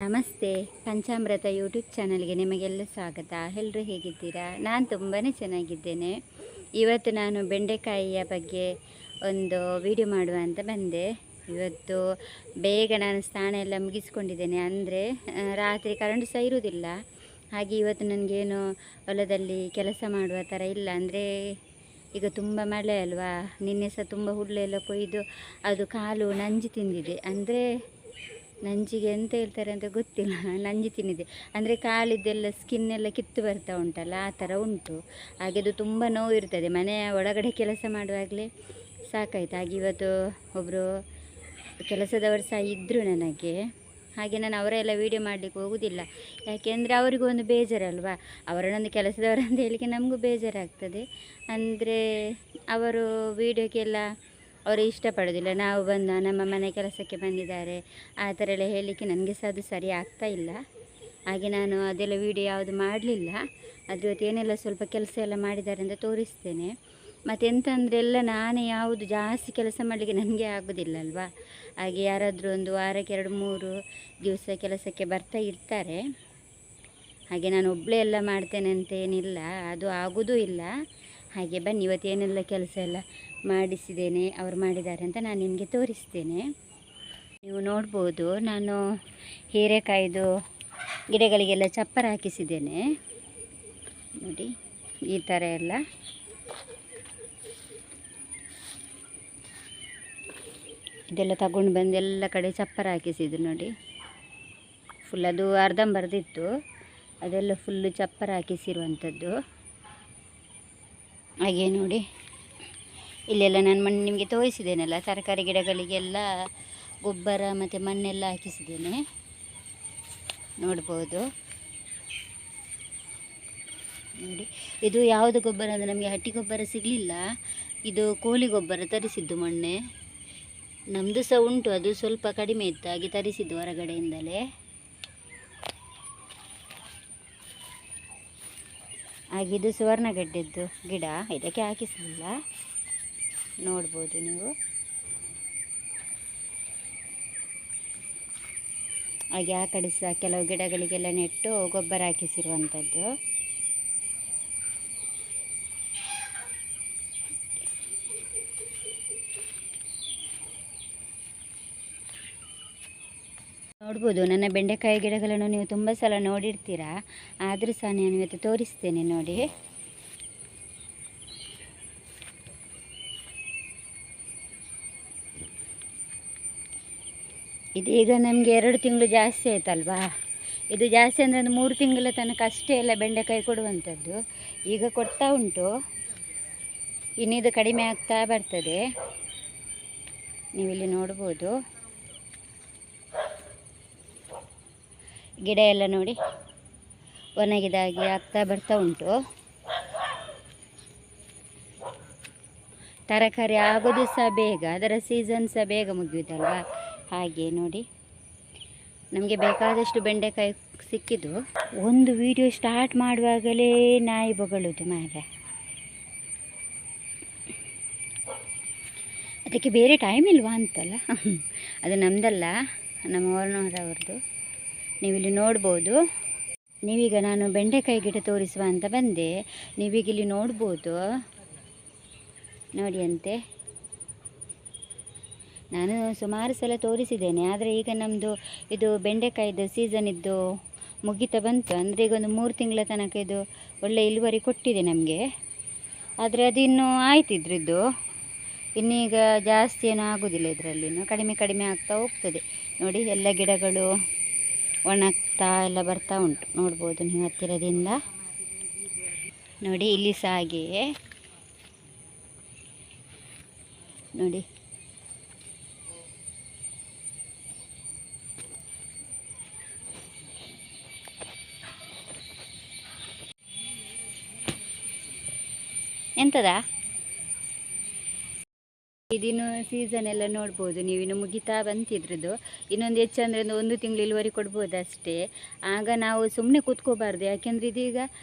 ನಮಸ್ತೆ, ಪಂಚಾಮೃತ ಯೂಟ್ಯೂಬ್ ಚಾನಲ್ಗೆ ನಿಮಗೆಲ್ಲ ಸ್ವಾಗತ. ಎಲ್ಲರೂ ಹೇಗಿದ್ದೀರಾ? ನಾನು ತುಂಬಾ ಚೆನ್ನಾಗಿದ್ದೇನೆ. ಇವತ್ತು ನಾನು ಬೆಂಡೆಕಾಯಿಯ ಬಗ್ಗೆ ಒಂದು ವಿಡಿಯೋ ಮಾಡುವ ಅಂತ ಬಂದೆ. ಇವತ್ತು ಬೇಗ ನಾನು ಸ್ನಾನ ಎಲ್ಲ ಮುಗಿಸ್ಕೊಂಡಿದ್ದೇನೆ. ಅಂದರೆ ರಾತ್ರಿ ಕರೆಂಟ್ ಸಹ ಇರುವುದಿಲ್ಲ. ಹಾಗೆ ಇವತ್ತು ನನಗೇನು ಹೊಲದಲ್ಲಿ ಕೆಲಸ ಮಾಡುವ ಥರ ಇಲ್ಲ. ಅಂದರೆ ಈಗ ತುಂಬ ಮಳೆ ಅಲ್ವಾ, ನಿನ್ನೆ ಸಹ ತುಂಬ ಹುಲ್ಲೆಲ್ಲ ಕೊಯ್ದು ಅದು ಕಾಲು ನಂಜು ತಿಂದಿದೆ. ಅಂದರೆ ನಂಜಿಗೆ ಎಂತ ಹೇಳ್ತಾರೆ ಅಂತ ಗೊತ್ತಿಲ್ಲ, ನಂಜಿ ತಿನ್ನಿದೆ. ಅಂದರೆ ಕಾಲಿದ್ದೆಲ್ಲ ಸ್ಕಿನ್ನೆಲ್ಲ ಕಿತ್ತು ಬರ್ತಾ ಉಂಟಲ್ಲ, ಆ ಥರ ಉಂಟು. ಹಾಗೆ ಅದು ತುಂಬ ನೋವು ಇರ್ತದೆ. ಮನೆಯ ಒಳಗಡೆ ಕೆಲಸ ಮಾಡುವಾಗಲೇ ಸಾಕಾಯ್ತು. ಹಾಗೆ ಇವತ್ತು ಒಬ್ಬರು ಕೆಲಸದವರು ಸಹ ಇದ್ದರು ನನಗೆ. ಹಾಗೆ ನಾನು ಅವರೆಲ್ಲ ವೀಡಿಯೋ ಮಾಡಲಿಕ್ಕೆ ಹೋಗೋದಿಲ್ಲ. ಯಾಕೆಂದರೆ ಅವರಿಗೂ ಒಂದು ಬೇಜಾರಲ್ವಾ, ಅವರನ್ನೊಂದು ಕೆಲಸದವರು ಅಂತ ಹೇಳಿಕ್ಕೆ ನಮಗೂ ಬೇಜಾರಾಗ್ತದೆ. ಅಂದರೆ ಅವರು ವೀಡಿಯೋಕ್ಕೆಲ್ಲ ಅವರು ಇಷ್ಟಪಡೋದಿಲ್ಲ. ನಾವು ಬಂದ ನಮ್ಮ ಮನೆ ಕೆಲಸಕ್ಕೆ ಬಂದಿದ್ದಾರೆ ಆ ಥರ ಎಲ್ಲ ಹೇಳಲಿಕ್ಕೆ ನನಗೆ ಸಹ ಅದು ಸರಿ ಆಗ್ತಾ ಇಲ್ಲ. ಹಾಗೆ ನಾನು ಅದೆಲ್ಲ ವೀಡಿಯೋ ಯಾವುದು ಮಾಡಲಿಲ್ಲ. ಅದ್ರ ಇವತ್ತು ಏನೆಲ್ಲ ಸ್ವಲ್ಪ ಕೆಲಸ ಎಲ್ಲ ಮಾಡಿದ್ದಾರೆ ಅಂತ ತೋರಿಸ್ತೇನೆ. ಮತ್ತು ಎಂತಂದರೆ ಎಲ್ಲ ನಾನೇ ಯಾವುದು ಜಾಸ್ತಿ ಕೆಲಸ ಮಾಡಲಿಕ್ಕೆ ನನಗೆ ಆಗೋದಿಲ್ಲ ಅಲ್ವಾ. ಹಾಗೆ ಯಾರಾದರೂ ಒಂದು ವಾರಕ್ಕೆ 2-3 ದಿವಸ ಕೆಲಸಕ್ಕೆ ಬರ್ತಾ ಇರ್ತಾರೆ. ಹಾಗೆ ನಾನು ಒಬ್ಬಳೇ ಎಲ್ಲ ಮಾಡ್ತೇನೆ ಅಂತ ಏನಿಲ್ಲ, ಅದು ಆಗೋದೂ ಇಲ್ಲ. ಹಾಗೆ ಬನ್ನಿ, ಇವತ್ತು ಏನೆಲ್ಲ ಕೆಲಸ ಎಲ್ಲ ಮಾಡಿಸಿದ್ದೇನೆ, ಅವರು ಮಾಡಿದ್ದಾರೆ ಅಂತ ನಾನು ನಿಮಗೆ ತೋರಿಸ್ತೇನೆ. ನೀವು ನೋಡ್ಬೋದು, ನಾನು ಹೀರೆಕಾಯ್ದು ಗಿಡಗಳಿಗೆಲ್ಲ ಚಪ್ಪರ ಹಾಕಿಸಿದ್ದೇನೆ. ನೋಡಿ ಈ ಥರ ಎಲ್ಲ. ಇದೆಲ್ಲ ತಗೊಂಡು ಬಂದು ಎಲ್ಲ ಕಡೆ ಚಪ್ಪರ ಹಾಕಿಸಿದ್ದು ನೋಡಿ. ಫುಲ್ ಅದು ಅರ್ಧಂಬರ್ದಿತ್ತು, ಅದೆಲ್ಲ ಫುಲ್ಲು ಚಪ್ಪರ ಹಾಕಿಸಿರುವಂಥದ್ದು. ಹಾಗೆ ನೋಡಿ, ಇಲ್ಲೆಲ್ಲ ನಾನು ನಿಮಗೆ ತೋರಿಸಿದ್ದೇನಲ್ಲ, ತರಕಾರಿ ಗಿಡಗಳಿಗೆಲ್ಲ ಗೊಬ್ಬರ ಮತ್ತು ಮಣ್ಣೆಲ್ಲ ಹಾಕಿಸಿದ್ದೇನೆ. ನೋಡ್ಬೋದು ನೋಡಿ, ಇದು ಯಾವುದು ಗೊಬ್ಬರ ಅಂದರೆ ನಮಗೆ ಹಟ್ಟಿ ಗೊಬ್ಬರ ಸಿಗಲಿಲ್ಲ. ಇದು ಕೋಳಿ ಗೊಬ್ಬರ ತರಿಸಿದ್ದು ಮೊನ್ನೆ. ನಮ್ಮದು ಸಹ ಉಂಟು, ಅದು ಸ್ವಲ್ಪ ಕಡಿಮೆ ಇತ್ತು, ಹಾಗೆ ತರಿಸಿದ್ದು ಹೊರಗಡೆಯಿಂದಲೇ. ಹಾಗೆ ಇದು ಸುವರ್ಣಗಡ್ಡೆದ್ದು ಗಿಡ, ಇದಕ್ಕೆ ಹಾಕಿಸಲಿಲ್ಲ. ನೋಡ್ಬೋದು ನೀವು. ಹಾಗೆ ಆ ಕಡೆ ಸಹ ಕೆಲವು ಗಿಡಗಳಿಗೆಲ್ಲ ನೆಟ್ಟು ಗೊಬ್ಬರ ಹಾಕಿಸಿರುವಂಥದ್ದು. ನೋಡ್ಬೋದು, ನನ್ನ ಬೆಂಡೆಕಾಯಿ ಗಿಡಗಳನ್ನು ನೀವು ತುಂಬ ಸಲ ನೋಡಿರ್ತೀರಾ. ಆದರೂ ಸಹ ನಾನು ಇವತ್ತು ತೋರಿಸ್ತೇನೆ ನೋಡಿ. ಇದೀಗ ನಮಗೆ 2 ತಿಂಗಳು ಜಾಸ್ತಿ ಆಯ್ತಲ್ವಾ. ಇದು ಜಾಸ್ತಿ ಅಂದರೆ ಒಂದು 3 ತಿಂಗಳ ತನಕ ಅಷ್ಟೇ ಎಲ್ಲ ಬೆಂಡೆಕಾಯಿ ಕೊಡುವಂಥದ್ದು. ಈಗ ಕೊಡ್ತಾ ಉಂಟು, ಇನ್ನಿದು ಕಡಿಮೆ ಆಗ್ತಾ ಬರ್ತದೆ. ನೀವಿಲ್ಲಿ ನೋಡ್ಬೋದು, ಗಿಡ ಎಲ್ಲ ನೋಡಿ ಒಣಗಿದಾಗಿ ಆಗ್ತಾ ಬರ್ತಾ ಉಂಟು. ತರಕಾರಿ ಆಗೋದು ಸಹ ಬೇಗ, ಅದರ ಸೀಸನ್ ಸಹ ಬೇಗ ಮುಗಿಯುತ್ತಲ್ವ. ಹಾಗೆ ನೋಡಿ, ನಮಗೆ ಬೇಕಾದಷ್ಟು ಬೆಂಡೆಕಾಯಿ ಸಿಕ್ಕಿದ್ದು. ಒಂದು ವಿಡಿಯೋ ಸ್ಟಾರ್ಟ್ ಮಾಡುವಾಗಲೇ ನಾಯಿ ಬೊಗಳುದು ಮಾರ್ರೆ. ಅದಕ್ಕೆ ಬೇರೆ ಟೈಮ್ ಇಲ್ವಾ ಅಂತಲ್ಲ, ಅದು ನಮ್ಮದಲ್ಲ, ನಮ್ಮ ಓನರವ್ರದ್ದು. ನೀವಿಲ್ಲಿ ನೋಡ್ಬೋದು. ನೀವೀಗ ನಾನು ಬೆಂಡೆಕಾಯಿ ಗಿಡ ತೋರಿಸುವ ಅಂತ ಬಂದೆ. ನೀವೀಗ ಇಲ್ಲಿ ನೋಡ್ಬೋದು ನೋಡಿ ಅಂತೆ. ನಾನು ಸುಮಾರು ಸಲ ತೋರಿಸಿದ್ದೇನೆ, ಆದರೆ ಈಗ ನಮ್ಮದು ಇದು ಬೆಂಡೆಕಾಯಿದು ಸೀಸನ್ ಇದ್ದು ಮುಗಿತಾ ಬಂತು. ಅಂದರೆ ಈಗ ಒಂದು 3 ತಿಂಗಳ ತನಕ ಇದು ಒಳ್ಳೆ ಇಳುವರಿ ಕೊಟ್ಟಿದೆ ನಮಗೆ. ಆದರೆ ಅದು ಇನ್ನೂ ಆಯ್ತಿದ್ರದ್ದು, ಇನ್ನೀಗ ಜಾಸ್ತಿ ಏನೂ ಆಗೋದಿಲ್ಲ. ಇದರಲ್ಲಿ ಕಡಿಮೆ ಕಡಿಮೆ ಆಗ್ತಾ ಹೋಗ್ತದೆ ನೋಡಿ. ಎಲ್ಲ ಗಿಡಗಳು ಒಣಗ್ತಾ ಎಲ್ಲ ಬರ್ತಾ ಉಂಟು. ನೋಡ್ಬೋದು ನೀವು ಹತ್ತಿರದಿಂದ ನೋಡಿ. ಇಲ್ಲಿ ಸಹ ಹಾಗೆಯೇ ನೋಡಿ. ಎಂತದಾ ಇದಿನ್ನು ಸೀಸನ್ ಎಲ್ಲ ನೋಡ್ಬೋದು ನೀವು. ಇನ್ನು ಮುಗಿತಾ ಬಂತಿದ್ರದ್ದು. ಇನ್ನೊಂದು ಹೆಚ್ಚಂದರೆ 1 ತಿಂಗಳು ಇಳುವರಿ ಕೊಡ್ಬೋದು ಅಷ್ಟೇ. ಆಗ ನಾವು ಸುಮ್ಮನೆ ಕೂತ್ಕೋಬಾರ್ದು. ಯಾಕೆಂದರೆ ಇದೀಗ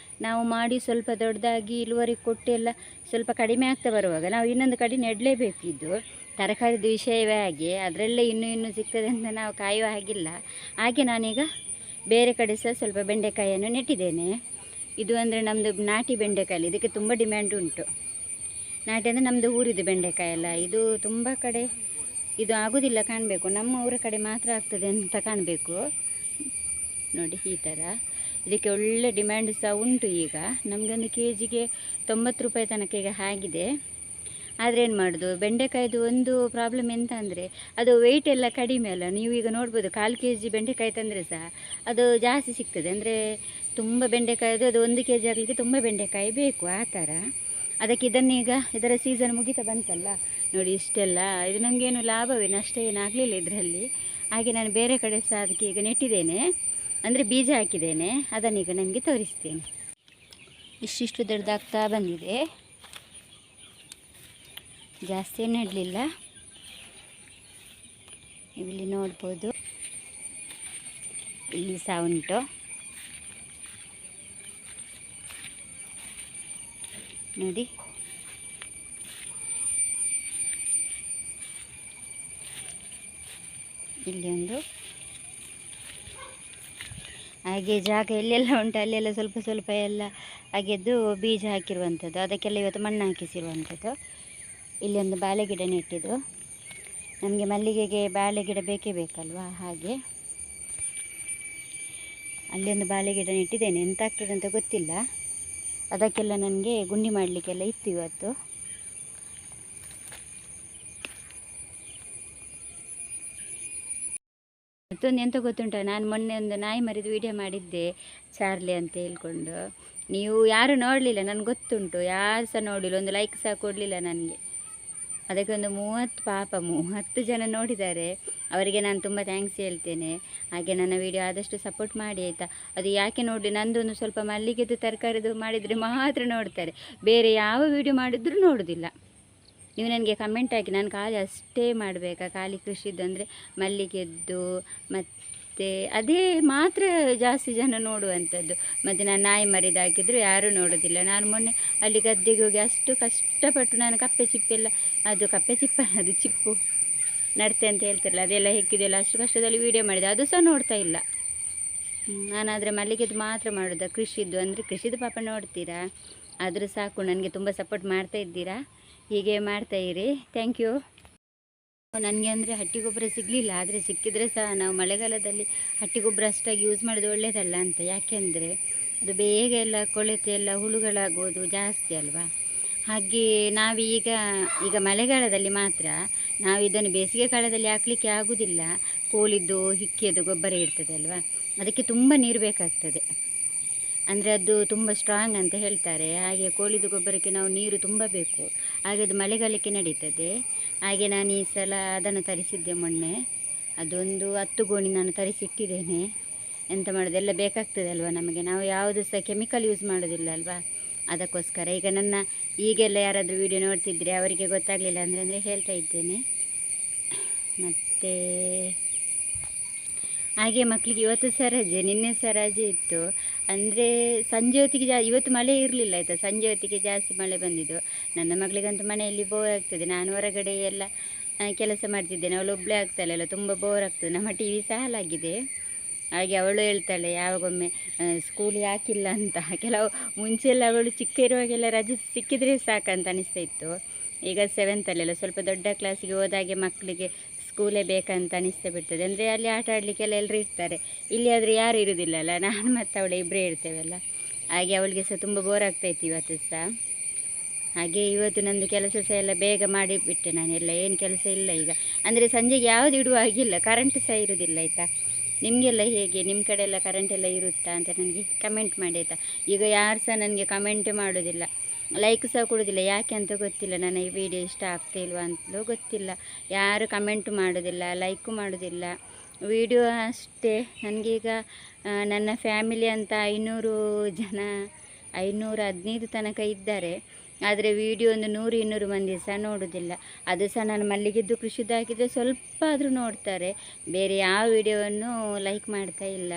ನಾವು ಮಾಡಿ ಸ್ವಲ್ಪ ದೊಡ್ಡದಾಗಿ ಇಳುವರಿ ಕೊಟ್ಟು ಎಲ್ಲ ಸ್ವಲ್ಪ ಕಡಿಮೆ ಆಗ್ತಾ ಬರುವಾಗ ನಾವು ಇನ್ನೊಂದು ಕಡೆ ನೆಡಲೇಬೇಕಿದ್ದು. ತರಕಾರಿದು ವಿಷಯವೇ ಹಾಗೆ, ಅದರಲ್ಲೇ ಇನ್ನೂ ಸಿಗ್ತದೆ ಅಂತ ನಾವು ಕಾಯುವ ಹಾಗಿಲ್ಲ. ಹಾಗೆ ನಾನೀಗ ಬೇರೆ ಕಡೆ ಸಹ ಸ್ವಲ್ಪ ಬೆಂಡೆಕಾಯಿಯನ್ನು ನೆಟ್ಟಿದ್ದೇನೆ. ಇದು ಅಂದರೆ ನಮ್ಮದು ನಾಟಿ ಬೆಂಡೆಕಾಯಿ, ಇದಕ್ಕೆ ತುಂಬ ಡಿಮ್ಯಾಂಡ್ ಉಂಟು. ನಾಟಿ ಅಂದರೆ ನಮ್ಮದು ಊರಿದ್ದು ಬೆಂಡೆಕಾಯಿ ಅಲ್ಲ, ಇದು ತುಂಬ ಕಡೆ ಇದು ಆಗೋದಿಲ್ಲ ಕಾಣಬೇಕು, ನಮ್ಮ ಊರ ಕಡೆ ಮಾತ್ರ ಆಗ್ತದೆ ಅಂತ ಕಾಣಬೇಕು. ನೋಡಿ ಈ ಥರ ಇದಕ್ಕೆ ಒಳ್ಳೆ ಡಿಮ್ಯಾಂಡ್ ಸಹ ಉಂಟು. ಈಗ ನಮಗೆ ಒಂದು ಕೆಜಿಗೆ 90 ರೂಪಾಯಿ ತನಕ ಈಗ ಆಗಿದೆ. ಆದರೆ ಏನು ಮಾಡೋದು, ಬೆಂಡೆಕಾಯ್ದು ಒಂದು ಪ್ರಾಬ್ಲಮ್ ಎಂತ ಅಂದರೆ ಅದು ವೆಯ್ಟ್ ಎಲ್ಲ ಕಡಿಮೆ ಅಲ್ಲ. ನೀವು ಈಗ ನೋಡ್ಬೋದು 1/4 kg ಬೆಂಡೆಕಾಯಿ ತಂದರೆ ಸಹ ಅದು ಜಾಸ್ತಿ ಸಿಗ್ತದೆ. ಅಂದರೆ ತುಂಬ ಬೆಂಡೆಕಾಯ್ದು ಅದು 1 kg ಆಗಲಿಕ್ಕೆ ತುಂಬ ಬೆಂಡೆಕಾಯಿ ಬೇಕು, ಆ ಥರ. ಅದಕ್ಕೆ ಇದನ್ನೀಗ ಇದರ ಸೀಸನ್ ಮುಗಿತಾ ಬಂತಲ್ಲ ನೋಡಿ, ಇಷ್ಟೆಲ್ಲ ಇದು ನನಗೇನು ಲಾಭವೇ ನಷ್ಟ ಏನಾಗಲಿಲ್ಲ ಇದರಲ್ಲಿ. ಹಾಗೆ ನಾನು ಬೇರೆ ಕಡೆ ಸಹ ಅದಕ್ಕೆ ಈಗ ನೆಟ್ಟಿದ್ದೇನೆ, ಅಂದರೆ ಬೀಜ ಹಾಕಿದ್ದೇನೆ. ಅದನ್ನೀಗ ನನಗೆ ತೋರಿಸ್ತೇನೆ. ಇಷ್ಟಿಷ್ಟು ದೊಡ್ಡದಾಗ್ತಾ ಬಂದಿದೆ, ಜಾಸ್ತಿ ನೆಡಲಿಲ್ಲ. ಇಲ್ಲಿ ನೋಡ್ಬೋದು, ಇಲ್ಲಿ ಸಹ ಉಂಟು ನೋಡಿ. ಇಲ್ಲಿ ಒಂದು ಹಾಗೆ ಜಾಗ ಎಲ್ಲೆಲ್ಲ ಉಂಟು ಅಲ್ಲೆಲ್ಲ ಸ್ವಲ್ಪ ಸ್ವಲ್ಪ ಎಲ್ಲ ಅಗೆದು ಬೀಜ ಹಾಕಿರುವಂಥದ್ದು, ಅದಕ್ಕೆಲ್ಲ ಇವತ್ತು ಮಣ್ಣು ಹಾಕಿಸಿರುವಂಥದ್ದು. ಇಲ್ಲಿ ಒಂದು ಬಾಳೆ ಗಿಡ ನೆಟ್ಟಿದ್ದು, ನಮಗೆ ಮಲ್ಲಿಗೆಗೆ ಬಾಳೆ ಗಿಡ ಬೇಕೇ ಬೇಕಲ್ವಾ, ಹಾಗೆ ಅಲ್ಲಿ ಒಂದು ಬಾಳೆ ಗಿಡ ನೆಟ್ಟಿದ್ದೇನೆ. ಎಂತ ಆಗ್ತದೆ ಅಂತ ಗೊತ್ತಿಲ್ಲ, ಅದಕ್ಕೆಲ್ಲ ನನಗೆ ಗುಂಡಿ ಮಾಡಲಿಕ್ಕೆಲ್ಲ ಇತ್ತು ಇವತ್ತು. ಮತ್ತೊಂದು ಎಂತ ಗೊತ್ತುಂಟ, ನಾನು ಮೊನ್ನೆ ಒಂದು ನಾಯಿ ಮರಿದು ವಿಡಿಯೋ ಮಾಡಿದ್ದೆ, ಚಾರ್ಲಿ ಅಂತ ಹೇಳ್ಕೊಂಡು. ನೀವು ಯಾರು ನೋಡಲಿಲ್ಲ ನನಗೆ ಗೊತ್ತುಂಟು, ಯಾರು ಸಹ ನೋಡಲಿಲ್ಲ, ಒಂದು ಲೈಕ್ ಸಹ ಕೊಡಲಿಲ್ಲ ನನಗೆ. ಅದಕ್ಕೆ ಒಂದು 30 ಜನ ನೋಡಿದ್ದಾರೆ, ಅವರಿಗೆ ನಾನು ತುಂಬ ಥ್ಯಾಂಕ್ಸ್ ಹೇಳ್ತೇನೆ. ಹಾಗೆ ನನ್ನ ವಿಡಿಯೋ ಆದಷ್ಟು ಸಪೋರ್ಟ್ ಮಾಡಿ ಆಯಿತಾ. ಅದು ಯಾಕೆ ನೋಡಿ, ನಂದೊಂದು ಸ್ವಲ್ಪ ಮಲ್ಲಿಗೆದು ತರಕಾರಿದು ಮಾಡಿದರೆ ಮಾತ್ರ ನೋಡ್ತಾರೆ, ಬೇರೆ ಯಾವ ವಿಡಿಯೋ ಮಾಡಿದ್ರೂ ನೋಡೋದಿಲ್ಲ. ನೀವು ನನಗೆ ಕಮೆಂಟ್ ಹಾಕಿ, ನಾನು ಖಾಲಿ ಅಷ್ಟೇ ಮಾಡಬೇಕಾ, ಖಾಲಿ ಕೃಷಿದ್ದು ಅಂದರೆ ಮಲ್ಲಿಗೆದ್ದು ಮತ್ತು ಅದೇ ಮಾತ್ರ ಜಾಸ್ತಿ ಜನ ನೋಡುವಂಥದ್ದು. ಮತ್ತು ನಾನು ನಾಯಿ ಮರಿದು ಹಾಕಿದ್ರು ಯಾರೂ ನೋಡೋದಿಲ್ಲ. ನಾನು ಮೊನ್ನೆ ಅಲ್ಲಿ ಗದ್ದೆಗೆ ಹೋಗಿ ಅಷ್ಟು ಕಷ್ಟಪಟ್ಟು ನಾನು ಕಪ್ಪೆ ಚಿಪ್ಪೆಲ್ಲ, ಅದು ಕಪ್ಪೆ ಚಿಪ್ಪಲ್ಲ, ಅದು ಚಿಪ್ಪು ನಡ್ತೆ ಅಂತ ಹೇಳ್ತಾರಲ್ಲ, ಅದೆಲ್ಲ ಹೆಕ್ಕಿದೆಲ್ಲ ಅಷ್ಟು ಕಷ್ಟದಲ್ಲಿ ವೀಡಿಯೋ ಮಾಡಿದೆ, ಅದು ಸಹ ನೋಡ್ತಾ ಇಲ್ಲ. ನಾನಾದರೆ ಮಲ್ಲಿಗೆದು ಮಾತ್ರ ಮಾಡೋದು, ಕೃಷಿದ್ದು ಅಂದರೆ ಕೃಷಿದು ಪಾಪ ನೋಡ್ತೀರಾ, ಆದರೂ ಸಾಕು. ನನಗೆ ತುಂಬ ಸಪೋರ್ಟ್ ಮಾಡ್ತಾ ಇದ್ದೀರಾ, ಹೀಗೆ ಮಾಡ್ತಾಯಿರಿ. Thank you. ನನಗೆ ಅಂದರೆ ಹಟ್ಟಿ ಗೊಬ್ಬರ ಸಿಗಲಿಲ್ಲ, ಆದರೆ ಸಿಕ್ಕಿದರೆ ಸಹ ನಾವು ಮಳೆಗಾಲದಲ್ಲಿ ಹಟ್ಟಿ ಗೊಬ್ಬರ ಅಷ್ಟಾಗಿ ಯೂಸ್ ಮಾಡೋದು ಒಳ್ಳೆಯದಲ್ಲ ಅಂತ. ಯಾಕೆಂದರೆ ಅದು ಬೇಗ ಎಲ್ಲ ಕೊಳೆತೆ ಎಲ್ಲ ಹುಳುಗಳಾಗೋದು ಜಾಸ್ತಿ ಅಲ್ವಾ. ಹಾಗೆ ನಾವೀಗ ಮಳೆಗಾಲದಲ್ಲಿ ಮಾತ್ರ, ನಾವು ಇದನ್ನು ಬೇಸಿಗೆ ಕಾಲದಲ್ಲಿ ಹಾಕಲಿಕ್ಕೆ ಆಗೋದಿಲ್ಲ. ಕೋಳಿದ್ದು ಹಿಕ್ಕಿಯದು ಗೊಬ್ಬರ ಇರ್ತದೆ ಅಲ್ವಾ, ಅದಕ್ಕೆ ತುಂಬ ನೀರು ಬೇಕಾಗ್ತದೆ. ಅಂದರೆ ಅದು ತುಂಬ ಸ್ಟ್ರಾಂಗ್ ಅಂತ ಹೇಳ್ತಾರೆ. ಹಾಗೆ ಕೋಳಿದು ಗೊಬ್ಬರಕ್ಕೆ ನಾವು ನೀರು ತುಂಬ ಬೇಕು, ಹಾಗೆ ಅದು ಮಳೆಗಾಲಕ್ಕೆ ನಡೀತದೆ. ಹಾಗೆ ನಾನು ಈ ಸಲ ಅದನ್ನು ತರಿಸಿದ್ದೆ ಮೊನ್ನೆ, ಅದೊಂದು 10 ಗೋಣಿ ನಾನು ತರಿಸಿಟ್ಟಿದ್ದೇನೆ. ಎಂತ ಮಾಡೋದು, ಎಲ್ಲ ಬೇಕಾಗ್ತದೆ ಅಲ್ವಾ ನಮಗೆ, ನಾವು ಯಾವುದು ಸಹ ಕೆಮಿಕಲ್ ಯೂಸ್ ಮಾಡೋದಿಲ್ಲ ಅಲ್ವಾ, ಅದಕ್ಕೋಸ್ಕರ. ಈಗ ಈಗೆಲ್ಲ ಯಾರಾದರೂ ವೀಡಿಯೋ ನೋಡ್ತಿದ್ರೆ ಅವರಿಗೆ ಗೊತ್ತಾಗಲಿಲ್ಲ ಅಂದರೆ ಹೇಳ್ತಾ ಇದ್ದೇನೆ. ಮತ್ತು ಹಾಗೆ ಮಕ್ಕಳಿಗೆ ಇವತ್ತು ಸಹ ರಜೆ, ನಿನ್ನೆ ಸಹ ರಜೆ ಇತ್ತು. ಅಂದರೆ ಸಂಜೆ ಹೊತ್ತಿಗೆ ಇವತ್ತು ಮಳೆ ಇರಲಿಲ್ಲ ಆಯಿತಾ, ಸಂಜೆ ಹೊತ್ತಿಗೆ ಜಾಸ್ತಿ ಮಳೆ ಬಂದಿದ್ದು. ನನ್ನ ಮಗಳಿಗಂತೂ ಮನೆಯಲ್ಲಿ ಬೋರ್ ಆಗ್ತದೆ, ನಾನು ಹೊರಗಡೆ ಎಲ್ಲ ಕೆಲಸ ಮಾಡ್ತಿದ್ದೇನೆ, ಅವಳು ಒಬ್ಬಳೇ ಆಗ್ತಾಳಲ್ಲ, ತುಂಬ ಬೋರ್ ಆಗ್ತದೆ. ನಮ್ಮ ಟಿ ವಿ ಸಹ ಹಾಳಾಗಿದೆ. ಹಾಗೆ ಅವಳು ಹೇಳ್ತಾಳೆ ಯಾವಾಗೊಮ್ಮೆ ಸ್ಕೂಲಿಗೆ ಹಾಕಿಲ್ಲ ಅಂತ. ಮುಂಚೆಲ್ಲ ಅವಳು ಚಿಕ್ಕ ಇರುವಾಗೆಲ್ಲ ರಜೆ ಸಿಕ್ಕಿದರೆ ಸಾಕಂತ ಅನಿಸ್ತಾ ಇತ್ತು. ಈಗ 7th ಅಲ್ಲೆಲ್ಲ ಸ್ವಲ್ಪ ದೊಡ್ಡ ಕ್ಲಾಸಿಗೆ ಹೋದಾಗೆ ಮಕ್ಕಳಿಗೆ ಸ್ಕೂಲೇ ಬೇಕಂತ ಅನಿಸ್ತಾ ಬಿಡ್ತದೆ. ಅಂದರೆ ಅಲ್ಲಿ ಆಟ ಆಡಲಿಕ್ಕೆಲ್ಲ ಎಲ್ಲರೂ ಇರ್ತಾರೆ, ಇಲ್ಲಿ ಆದರೆ ಯಾರು ಇರೋದಿಲ್ಲಲ್ಲ, ನಾನು ಮತ್ತು ಅವಳು ಇಬ್ಬರೇ ಇರ್ತೇವಲ್ಲ. ಹಾಗೆ ಅವಳಿಗೆ ಸಹ ತುಂಬ ಬೋರ್ ಆಗ್ತಾಯಿತ್ತು ಇವತ್ತು ಸಹ. ಹಾಗೆ ಇವತ್ತು ನಂದು ಕೆಲಸ ಸಹ ಎಲ್ಲ ಬೇಗ ಮಾಡಿಬಿಟ್ಟೆ ನಾನೆಲ್ಲ, ಏನು ಕೆಲಸ ಇಲ್ಲ ಈಗ. ಅಂದರೆ ಸಂಜೆಗೆ ಯಾವುದು ಇಡುವ ಹಾಗಿಲ್ಲ, ಕರೆಂಟ್ ಸಹ ಇರೋದಿಲ್ಲ ಆಯಿತಾ. ನಿಮಗೆಲ್ಲ ಹೇಗೆ, ನಿಮ್ಮ ಕಡೆ ಎಲ್ಲ ಕರೆಂಟ್ ಎಲ್ಲ ಇರುತ್ತಾ ಅಂತ ನನಗೆ ಕಮೆಂಟ್ ಮಾಡಿ ಆಯಿತಾ. ಈಗ ಯಾರು ಸಹ ನನಗೆ ಕಮೆಂಟ್ ಮಾಡೋದಿಲ್ಲ, ಲೈಕ್ ಸಹ ಕೊಡೋದಿಲ್ಲ, ಯಾಕೆ ಅಂತ ಗೊತ್ತಿಲ್ಲ. ನನ್ನ ಈ ವಿಡಿಯೋ ಇಷ್ಟ ಆಗ್ತಾ ಇಲ್ವಾ ಅಂತಲೂ ಗೊತ್ತಿಲ್ಲ. ಯಾರು ಕಮೆಂಟ್ ಮಾಡೋದಿಲ್ಲ, ಲೈಕು ಮಾಡೋದಿಲ್ಲ. ವಿಡಿಯೋ ಅಷ್ಟೇ. ನನಗೀಗ ನನ್ನ ಫ್ಯಾಮಿಲಿ ಅಂತ 500 ಜನ, 515 ತನಕ ಇದ್ದಾರೆ. ಆದರೆ ವಿಡಿಯೋ ಒಂದು 100-200 ಮಂದಿ ಸಹ ನೋಡೋದಿಲ್ಲ. ಅದು ಸಹ ನಾನು ಮಲ್ಲಿಗೆದ್ದು ಕೃಷಿದ್ದು ಹಾಕಿದರೆ ಸ್ವಲ್ಪ ಆದರೂ ನೋಡ್ತಾರೆ, ಬೇರೆ ಯಾವ ವಿಡಿಯೋವನ್ನು ಲೈಕ್ ಮಾಡ್ತಾ ಇಲ್ಲ.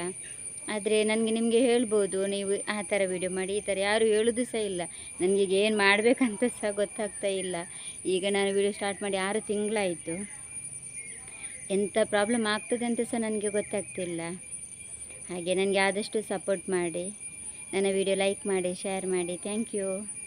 ಆದರೆ ನಿಮಗೆ ಹೇಳ್ಬೋದು, ನೀವು ಆ ಥರ ವಿಡಿಯೋ ಮಾಡಿ, ಈ ಥರ ಯಾರು ಹೇಳೋದು ಸಹ ಇಲ್ಲ. ನನಗೀಗ ಏನು ಮಾಡಬೇಕಂತ ಸಹ ಗೊತ್ತಾಗ್ತಾ ಇಲ್ಲ. ಈಗ ನಾನು ವಿಡಿಯೋ ಸ್ಟಾರ್ಟ್ ಮಾಡಿ 6 ತಿಂಗಳಾಯಿತು. ಎಂಥ ಪ್ರಾಬ್ಲಮ್ ಆಗ್ತದೆ ಅಂತ ಸಹ ನನಗೆ ಗೊತ್ತಾಗ್ತಿಲ್ಲ. ಹಾಗೆ ನನಗೆ ಆದಷ್ಟು ಸಪೋರ್ಟ್ ಮಾಡಿ, ನನ್ನ ವಿಡಿಯೋ ಲೈಕ್ ಮಾಡಿ, ಶೇರ್ ಮಾಡಿ. Thank you.